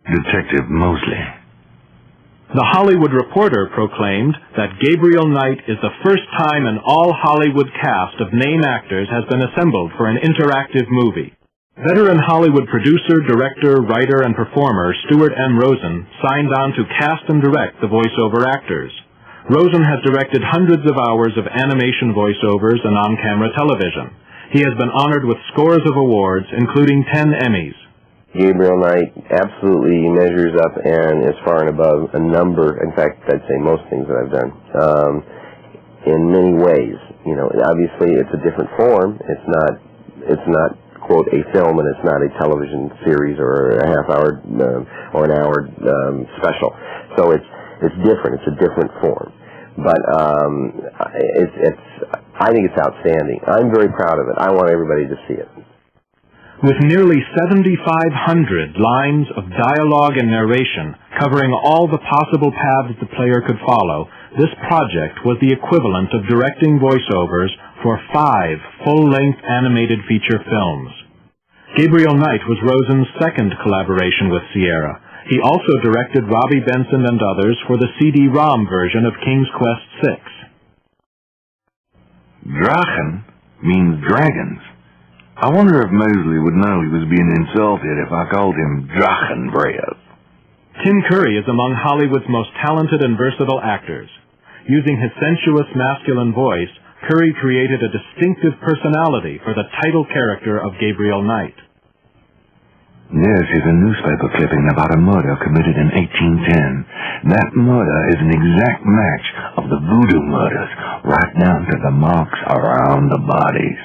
Detective Mosley. The Hollywood Reporter proclaimed that Gabriel Knight is the first time an all-Hollywood cast of name actors has been assembled for an interactive movie. Veteran Hollywood producer, director, writer, and performer Stuart M. Rosen signed on to cast and direct the voiceover actors. Rosen has directed hundreds of hours of animation voiceovers and on-camera television. He has been honored with scores of awards, including 10 Emmys. Gabriel Knight absolutely measures up and is far and above a number, in fact, I'd say most things that I've done, in many ways. You know, obviously it's a different form. It's not, quote, a film, and it's not a television series or a half-hour or an hour special. So it's different. It's a different form. But I think it's outstanding. I'm very proud of it. I want everybody to see it. With nearly 7,500 lines of dialogue and narration covering all the possible paths the player could follow, this project was the equivalent of directing voiceovers for 5 full-length animated feature films. Gabriel Knight was Rosen's second collaboration with Sierra. He also directed Robbie Benson and others for the CD-ROM version of King's Quest VI. Drachen means dragons. I wonder if Mosley would know he was being insulted if I called him Drachenbreath. Tim Curry is among Hollywood's most talented and versatile actors. Using his sensuous masculine voice, Curry created a distinctive personality for the title character of Gabriel Knight. This is a newspaper clipping about a murder committed in 1810. That murder is an exact match of the voodoo murders, right down to the marks around the bodies.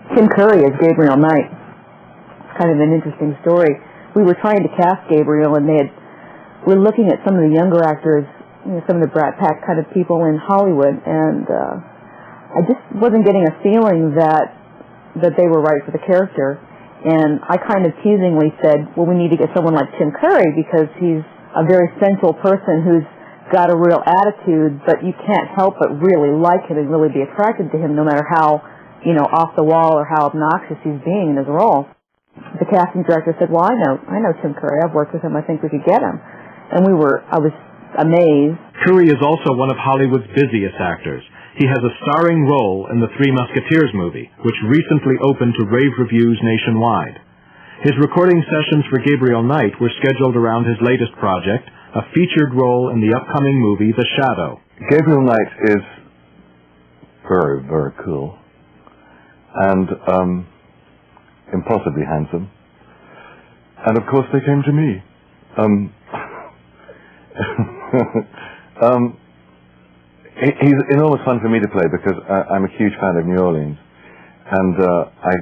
Tim Curry as Gabriel Knight. It's kind of an interesting story. We were trying to cast Gabriel, and we're looking at some of the younger actors, some of the Brat Pack kind of people in Hollywood, and I just wasn't getting a feeling that they were right for the character. And I kind of teasingly said, well, we need to get someone like Tim Curry because he's a very sensual person who's got a real attitude, but you can't help but really like him and really be attracted to him no matter how, off the wall or how obnoxious he's being in his role. The casting director said, well, I know Tim Curry. I've worked with him. I think we could get him. And I was amazed. Curry is also one of Hollywood's busiest actors. He has a starring role in the Three Musketeers movie, which recently opened to rave reviews nationwide. His recording sessions for Gabriel Knight were scheduled around his latest project, a featured role in the upcoming movie The Shadow. Gabriel Knight is very, very cool and impossibly handsome. And of course they came to me. He's enormous fun for me to play because I'm a huge fan of New Orleans, and I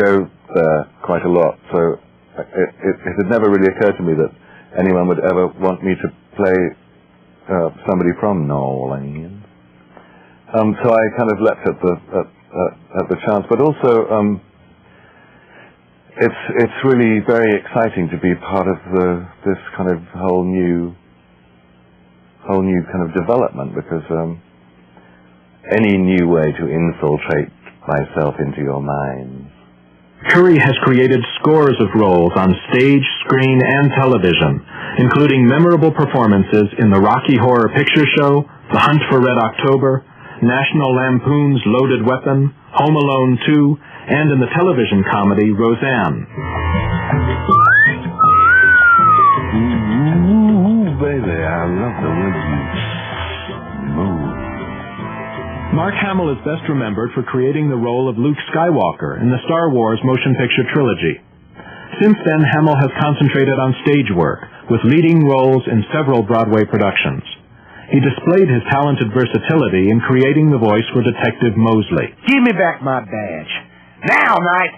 go there quite a lot, so it had never really occurred to me that anyone would ever want me to play somebody from New Orleans. So I kind of leapt at the chance, but also it's really very exciting to be part of this kind of whole new kind of development, because any new way to infiltrate myself into your mind. Curry has created scores of roles on stage, screen, and television, including memorable performances in the Rocky Horror Picture Show, The Hunt for Red October, National Lampoon's Loaded Weapon, Home Alone 2, and in the television comedy Roseanne. Baby, I love the way you move. Mark Hamill is best remembered for creating the role of Luke Skywalker in the Star Wars motion picture trilogy. Since then, Hamill has concentrated on stage work, with leading roles in several Broadway productions. He displayed his talented versatility in creating the voice for Detective Mosley. Give me back my badge. Now, Knight!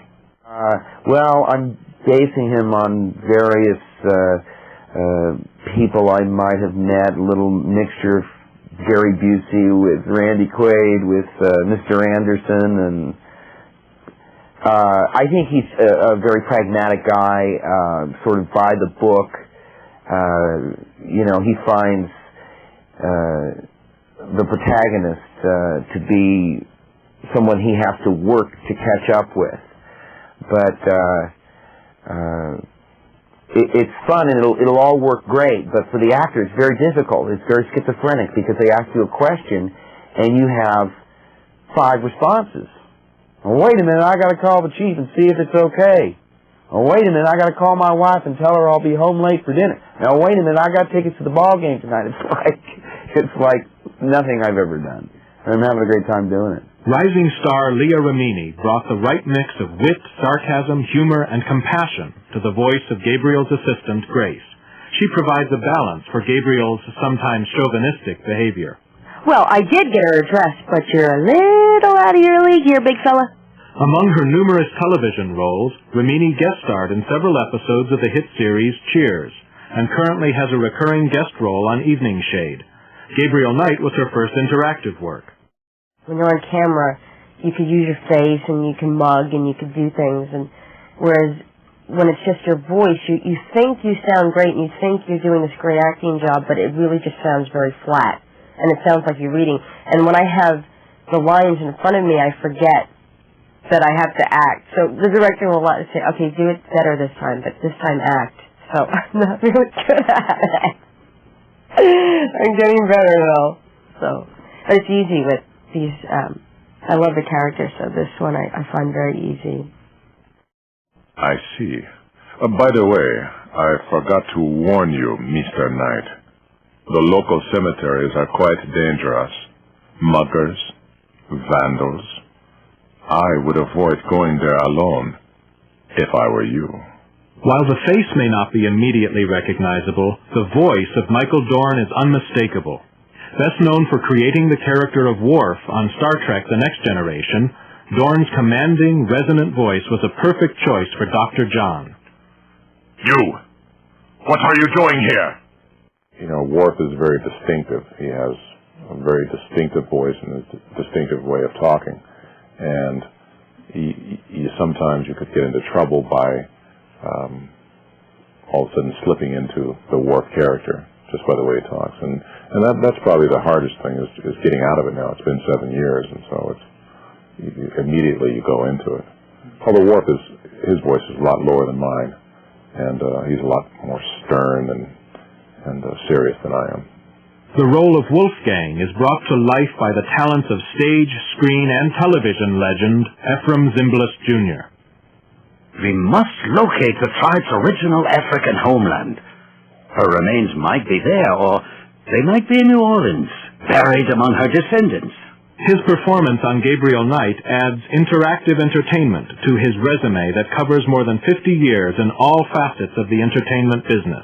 Well, I'm basing him on various people I might have met, a little mixture of Gary Busey with Randy Quaid, with Mr. Anderson, and I think he's a very pragmatic guy, sort of by the book. He finds the protagonist to be someone he has to work to catch up with. But it's fun and it'll all work great, but for the actor it's very difficult. It's very schizophrenic because they ask you a question and you have 5 responses. Well, wait a minute, I got to call the chief and see if it's okay. Oh, wait a minute, I got to call my wife and tell her I'll be home late for dinner. Now, wait a minute, I got tickets to the ball game tonight. It's like nothing I've ever done. And I'm having a great time doing it. Rising star Leah Remini brought the right mix of wit, sarcasm, humor, and compassion to the voice of Gabriel's assistant, Grace. She provides a balance for Gabriel's sometimes chauvinistic behavior. Well, I did get her address, but you're a little out of your league here, big fella. Among her numerous television roles, Remini guest starred in several episodes of the hit series Cheers, and currently has a recurring guest role on Evening Shade. Gabriel Knight was her first interactive work. When you're on camera, you could use your face and you can mug and you could do things, and whereas when it's just your voice, you think you sound great and you think you're doing this great acting job, but it really just sounds very flat, and it sounds like you're reading. And when I have the lines in front of me, I forget that I have to act. So the director will say, okay, do it better this time, but this time act. So I'm not really good at it. I'm getting better though. So it's easy with these, I love the character, so this one I find very easy. I see. By the way, I forgot to warn you, Mr. Knight. The local cemeteries are quite dangerous. Muggers, vandals. I would avoid going there alone, if I were you. While the face may not be immediately recognizable, the voice of Michael Dorn is unmistakable. Best known for creating the character of Worf on Star Trek The Next Generation, Dorn's commanding, resonant voice was a perfect choice for Dr. John. You! What are you doing here? You know, Worf is very distinctive. He has a very distinctive voice and a distinctive way of talking. And sometimes you could get into trouble by all of a sudden slipping into the Worf character just by the way he talks. And that's probably the hardest thing is getting out of it now. It's been 7 years, and so immediately you go into it. Although Worf his voice is a lot lower than mine, and he's a lot more stern and serious than I am. The role of Wolfgang is brought to life by the talents of stage, screen, and television legend Ephraim Zimbalist Jr. We must locate the tribe's original African homeland. Her remains might be there, or they might be in New Orleans, buried among her descendants. His performance on Gabriel Knight adds interactive entertainment to his resume that covers more than 50 years in all facets of the entertainment business.